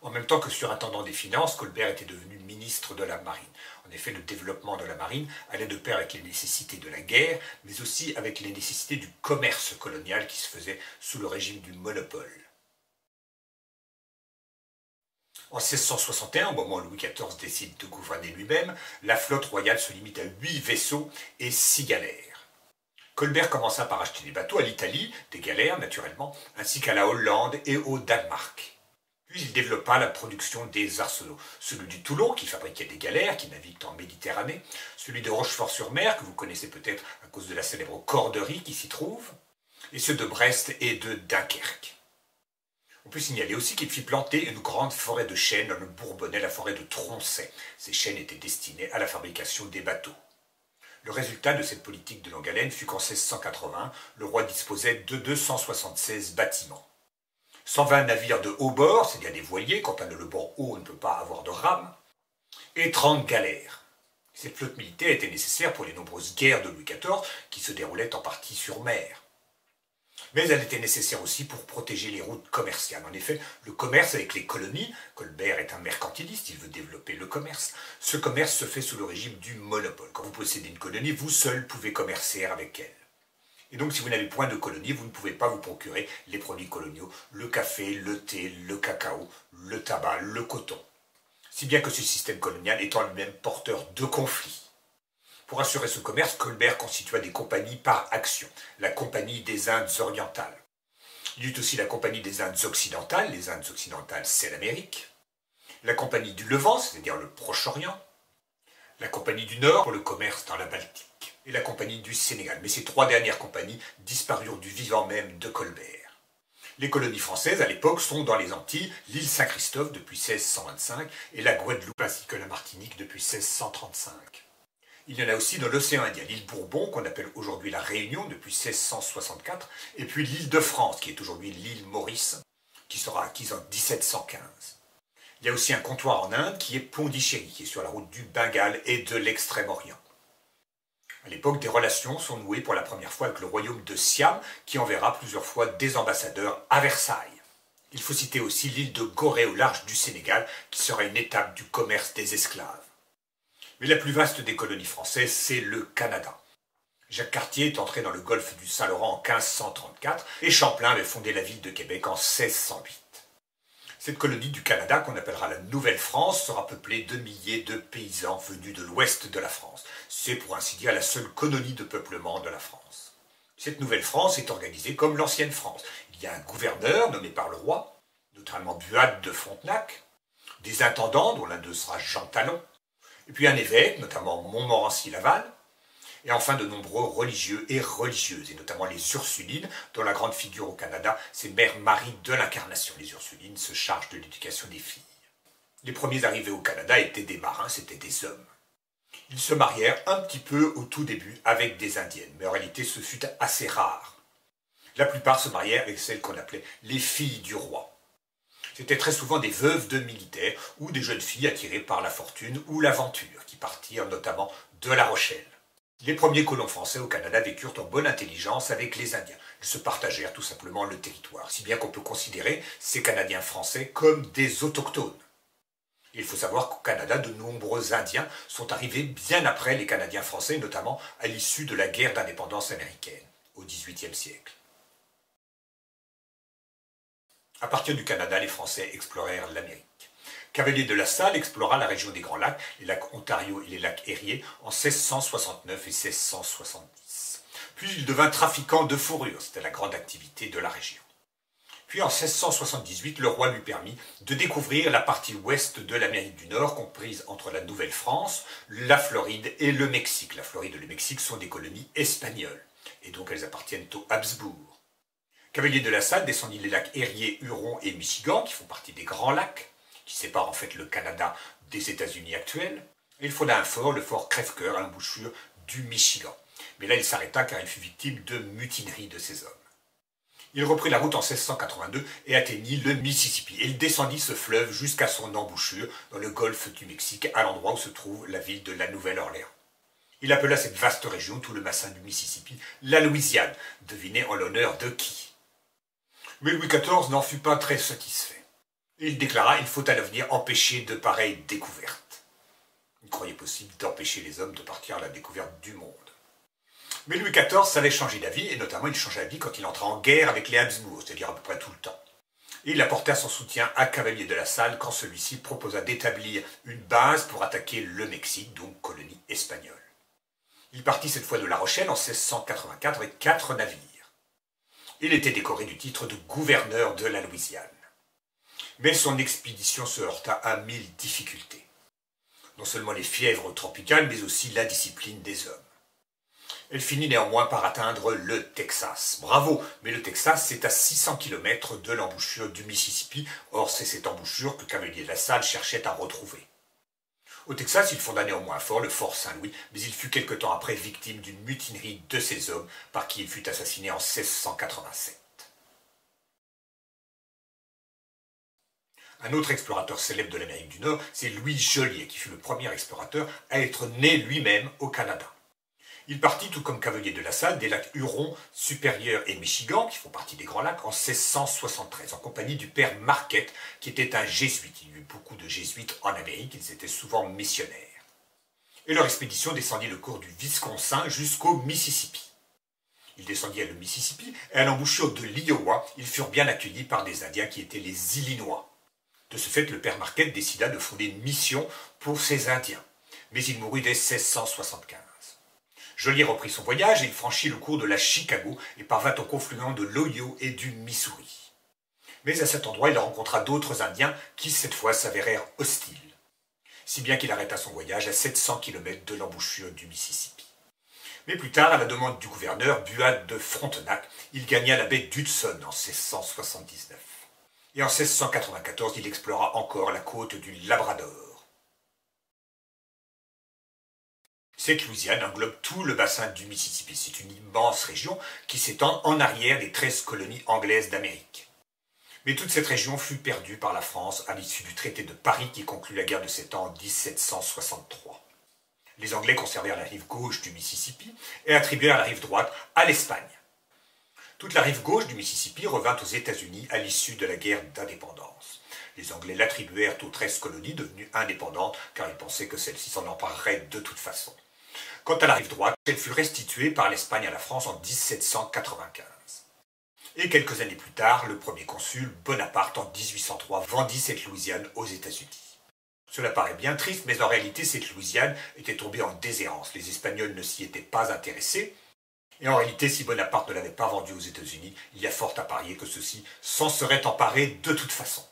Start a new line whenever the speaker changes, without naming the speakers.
En même temps que surintendant des finances, Colbert était devenu ministre de la Marine. En effet, le développement de la marine allait de pair avec les nécessités de la guerre, mais aussi avec les nécessités du commerce colonial qui se faisait sous le régime du monopole. En 1661, au moment où Louis XIV décide de gouverner lui-même, la flotte royale se limite à 8 vaisseaux et 6 galères. Colbert commença par acheter des bateaux à l'Italie, des galères naturellement, ainsi qu'à la Hollande et au Danemark. Puis il développa la production des arsenaux, celui du Toulon qui fabriquait des galères qui naviguent en Méditerranée, celui de Rochefort-sur-Mer que vous connaissez peut-être à cause de la célèbre corderie qui s'y trouve, et ceux de Brest et de Dunkerque. On peut signaler aussi qu'il fit planter une grande forêt de chênes dans le Bourbonnais, la forêt de Troncet. Ces chênes étaient destinés à la fabrication des bateaux. Le résultat de cette politique de longue haleine fut qu'en 1680, le roi disposait de 276 bâtiments. 120 navires de haut bord, c'est-à-dire des voiliers, quand on a le bord haut, on ne peut pas avoir de rame, et 30 galères. Cette flotte militaire était nécessaire pour les nombreuses guerres de Louis XIV, qui se déroulaient en partie sur mer. Mais elle était nécessaire aussi pour protéger les routes commerciales. En effet, le commerce avec les colonies, Colbert est un mercantiliste, il veut développer le commerce, ce commerce se fait sous le régime du monopole. Quand vous possédez une colonie, vous seul pouvez commercer avec elle. Et donc, si vous n'avez point de colonie, vous ne pouvez pas vous procurer les produits coloniaux, le café, le thé, le cacao, le tabac, le coton. Si bien que ce système colonial étant lui-même porteur de conflits. Pour assurer ce commerce, Colbert constitua des compagnies par action. La Compagnie des Indes orientales. Il y eut aussi la Compagnie des Indes occidentales. Les Indes occidentales, c'est l'Amérique. La Compagnie du Levant, c'est-à-dire le Proche-Orient. La Compagnie du Nord pour le commerce dans la Baltique. Et la Compagnie du Sénégal. Mais ces 3 dernières compagnies disparurent du vivant même de Colbert. Les colonies françaises, à l'époque, sont dans les Antilles, l'île Saint-Christophe depuis 1625 et la Guadeloupe ainsi que la Martinique depuis 1635. Il y en a aussi dans l'océan Indien, l'île Bourbon, qu'on appelle aujourd'hui la Réunion depuis 1664, et puis l'île de France, qui est aujourd'hui l'île Maurice, qui sera acquise en 1715. Il y a aussi un comptoir en Inde qui est Pondichéry, qui est sur la route du Bengale et de l'Extrême-Orient. À l'époque, des relations sont nouées pour la première fois avec le royaume de Siam, qui enverra plusieurs fois des ambassadeurs à Versailles. Il faut citer aussi l'île de Gorée au large du Sénégal, qui sera une étape du commerce des esclaves. Mais la plus vaste des colonies françaises, c'est le Canada. Jacques Cartier est entré dans le golfe du Saint-Laurent en 1534 et Champlain avait fondé la ville de Québec en 1608. Cette colonie du Canada, qu'on appellera la Nouvelle-France, sera peuplée de milliers de paysans venus de l'ouest de la France. C'est pour ainsi dire la seule colonie de peuplement de la France. Cette Nouvelle-France est organisée comme l'ancienne France. Il y a un gouverneur nommé par le roi, notamment Buade de Frontenac, des intendants, dont l'un d'eux sera Jean Talon, et puis un évêque, notamment Montmorency-Laval, et enfin de nombreux religieux et religieuses, et notamment les Ursulines, dont la grande figure au Canada, c'est Mère Marie de l'Incarnation. Les Ursulines se chargent de l'éducation des filles. Les premiers arrivés au Canada étaient des marins, c'étaient des hommes. Ils se marièrent un petit peu au tout début avec des indiennes, mais en réalité ce fut assez rare. La plupart se marièrent avec celles qu'on appelait les filles du roi. C'étaient très souvent des veuves de militaires ou des jeunes filles attirées par la fortune ou l'aventure, qui partirent notamment de La Rochelle. Les premiers colons français au Canada vécurent en bonne intelligence avec les Indiens. Ils se partagèrent tout simplement le territoire, si bien qu'on peut considérer ces Canadiens français comme des autochtones. Il faut savoir qu'au Canada, de nombreux Indiens sont arrivés bien après les Canadiens français, notamment à l'issue de la guerre d'indépendance américaine, au XVIIIe siècle. À partir du Canada, les Français explorèrent l'Amérique. Cavelier de La Salle explora la région des Grands Lacs, les lacs Ontario et les lacs Erie en 1669 et 1670. Puis il devint trafiquant de fourrure, c'était la grande activité de la région. Puis en 1678, le roi lui permit de découvrir la partie ouest de l'Amérique du Nord, comprise entre la Nouvelle-France, la Floride et le Mexique. La Floride et le Mexique sont des colonies espagnoles, et donc elles appartiennent aux Habsbourg. Cavelier de La Salle descendit les lacs Erie, Huron et Michigan, qui font partie des Grands Lacs, qui sépare en fait le Canada des États-Unis actuels. Et il fonda un fort, le fort Crèvecoeur, à l'embouchure du Michigan. Mais là, il s'arrêta car il fut victime de mutinerie de ses hommes. Il reprit la route en 1682 et atteignit le Mississippi. Et il descendit ce fleuve jusqu'à son embouchure dans le golfe du Mexique, à l'endroit où se trouve la ville de la Nouvelle-Orléans. Il appela cette vaste région, tout le bassin du Mississippi, la Louisiane. Devinez en l'honneur de qui? Mais Louis XIV n'en fut pas très satisfait. Il déclara « Il faut à l'avenir empêcher de pareilles découvertes ». Il croyait possible d'empêcher les hommes de partir à la découverte du monde. Mais Louis XIV savait changer d'avis, et notamment il changea d'avis quand il entra en guerre avec les Habsbourg, c'est-à-dire à peu près tout le temps. Et il apporta son soutien à Cavalier de la Salle quand celui-ci proposa d'établir une base pour attaquer le Mexique, donc colonie espagnole. Il partit cette fois de La Rochelle en 1684 avec 4 navires. Il était décoré du titre de gouverneur de la Louisiane. Mais son expédition se heurta à 1000 difficultés. Non seulement les fièvres tropicales, mais aussi la discipline des hommes. Elle finit néanmoins par atteindre le Texas. Bravo, mais le Texas, c'est à 600 km de l'embouchure du Mississippi. Or, c'est cette embouchure que Cavalier de la Salle cherchait à retrouver. Au Texas, il fonda néanmoins un fort, le fort Saint-Louis, mais il fut quelque temps après victime d'une mutinerie de ses hommes, par qui il fut assassiné en 1687. Un autre explorateur célèbre de l'Amérique du Nord, c'est Louis Joliet, qui fut le premier explorateur à être né lui-même au Canada. Il partit, tout comme Cavalier de la Salle, des lacs Huron, Supérieur et Michigan, qui font partie des Grands Lacs, en 1673, en compagnie du père Marquette, qui était un jésuite. Il y eut beaucoup de jésuites en Amérique, ils étaient souvent missionnaires. Et leur expédition descendit le cours du Wisconsin jusqu'au Mississippi. Ils descendirent le Mississippi, et à l'embouchure de l'Iowa, ils furent bien accueillis par des Indiens qui étaient les Illinois. De ce fait, le père Marquette décida de fonder une mission pour ces Indiens. Mais il mourut dès 1675. Joliet reprit son voyage et il franchit le cours de la Chicago et parvint au confluent de l'Ohio et du Missouri. Mais à cet endroit, il rencontra d'autres Indiens qui, cette fois, s'avérèrent hostiles. Si bien qu'il arrêta son voyage à 700 km de l'embouchure du Mississippi. Mais plus tard, à la demande du gouverneur Buade de Frontenac, il gagna la baie d'Hudson en 1679. Et en 1694, il explora encore la côte du Labrador. Cette Louisiane englobe tout le bassin du Mississippi. C'est une immense région qui s'étend en arrière des 13 colonies anglaises d'Amérique. Mais toute cette région fut perdue par la France à l'issue du traité de Paris qui conclut la guerre de 7 ans en 1763. Les Anglais conservèrent la rive gauche du Mississippi et attribuèrent la rive droite à l'Espagne. Toute la rive gauche du Mississippi revint aux États-Unis à l'issue de la guerre d'indépendance. Les Anglais l'attribuèrent aux 13 colonies devenues indépendantes car ils pensaient que celles-ci s'en empareraient de toute façon. Quant à la rive droite, elle fut restituée par l'Espagne à la France en 1795. Et quelques années plus tard, le premier consul, Bonaparte, en 1803, vendit cette Louisiane aux États-Unis. Cela paraît bien triste, mais en réalité, cette Louisiane était tombée en déshérence. Les Espagnols ne s'y étaient pas intéressés. Et en réalité, si Bonaparte ne l'avait pas vendue aux États-Unis, il y a fort à parier que ceux-ci s'en seraient emparés de toute façon.